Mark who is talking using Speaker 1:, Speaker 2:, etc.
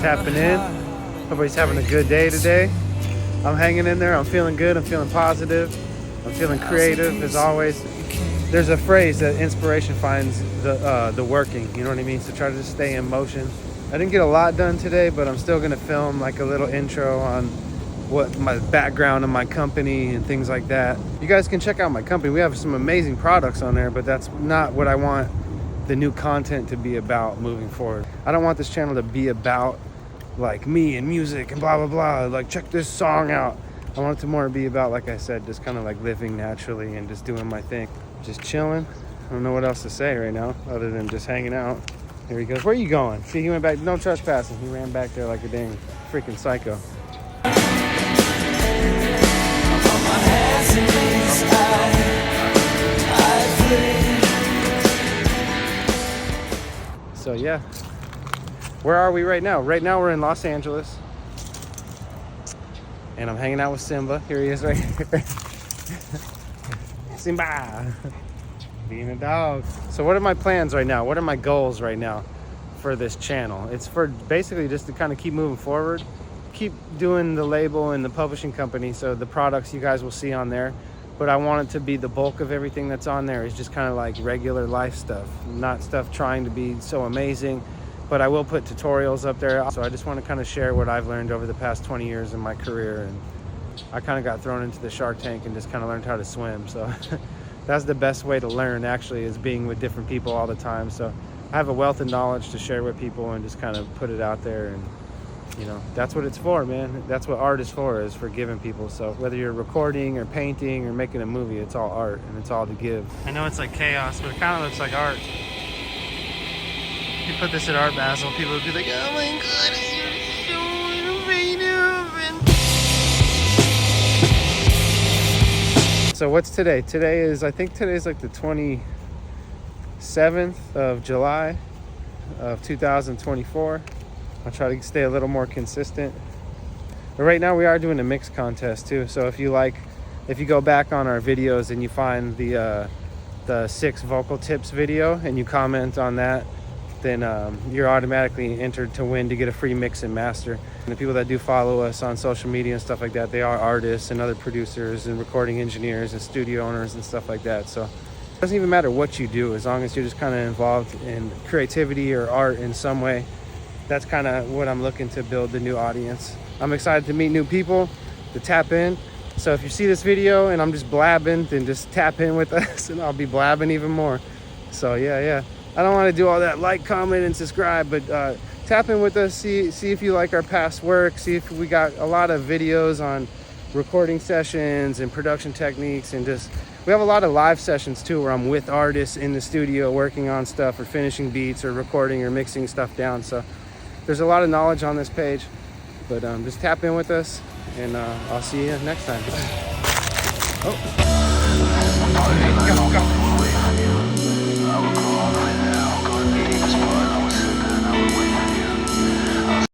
Speaker 1: tapping in. Everybody's having a good day today. I'm hanging in there. I'm feeling good. I'm feeling positive. I'm feeling creative as always. There's a phrase that inspiration finds the working. You know what I mean? So try to just stay in motion. I didn't get a lot done today, but I'm still gonna film like a little intro on what my background and my company and things like that. You guys can check out my company. We have some amazing products on there, but that's not what I want the new content to be about moving forward. I don't want this channel to be about like me and music and blah blah blah, like check this song out. I want it to more be about, like I said, just kind of like living naturally and just doing my thing, just chilling. I don't know what else to say right now other than just hanging out. Here he goes. Where are you going? See, he went back. No trespassing. He ran back there like a dang freaking psycho. So yeah, where are we right now? Right now we're in Los Angeles, and I'm hanging out with Simba. Here he is right here. Simba, being a dog. So what are my plans right now? What are my goals right now for this channel? It's for basically just to kind of keep moving forward, keep doing the label and the publishing company, so the products you guys will see on there. But I want it to be the bulk of everything that's on there is just kind of like regular life stuff, not stuff trying to be so amazing. But I will put tutorials up there. So I just want to kind of share what I've learned over the past 20 years in my career. And I kind of got thrown into the Shark Tank and just kind of learned how to swim. So that's the best way to learn, actually, is being with different people all the time. So I have a wealth of knowledge to share with people and just kind of put it out there. And you know, that's what it's for, man. That's what art is for giving people. So whether you're recording or painting or making a movie, it's all art and it's all to give. I know it's like chaos, but it kind of looks like art. If you put this at Art Basel, people would be like, oh my God, you're so innovative. So what's today? I think today's like the 27th of July of 2024. I'll try to stay a little more consistent. But right now we are doing a mix contest too. So if you go back on our videos and you find the 6 vocal tips video and you comment on that, then you're automatically entered to win to get a free mix and master. And the people that do follow us on social media and stuff like that, they are artists and other producers and recording engineers and studio owners and stuff like that. So it doesn't even matter what you do, as long as you're just kind of involved in creativity or art in some way. That's kind of what I'm looking to build, the new audience. I'm excited to meet new people, to tap in. So if you see this video and I'm just blabbing, then just tap in with us and I'll be blabbing even more. So yeah. I don't want to do all that like, comment, and subscribe, but tap in with us, see if you like our past work, see if we got a lot of videos on recording sessions and production techniques, and just, we have a lot of live sessions too where I'm with artists in the studio working on stuff or finishing beats or recording or mixing stuff down. So there's a lot of knowledge on this page, but just tap in with us, and I'll see you next time. Oh. Go.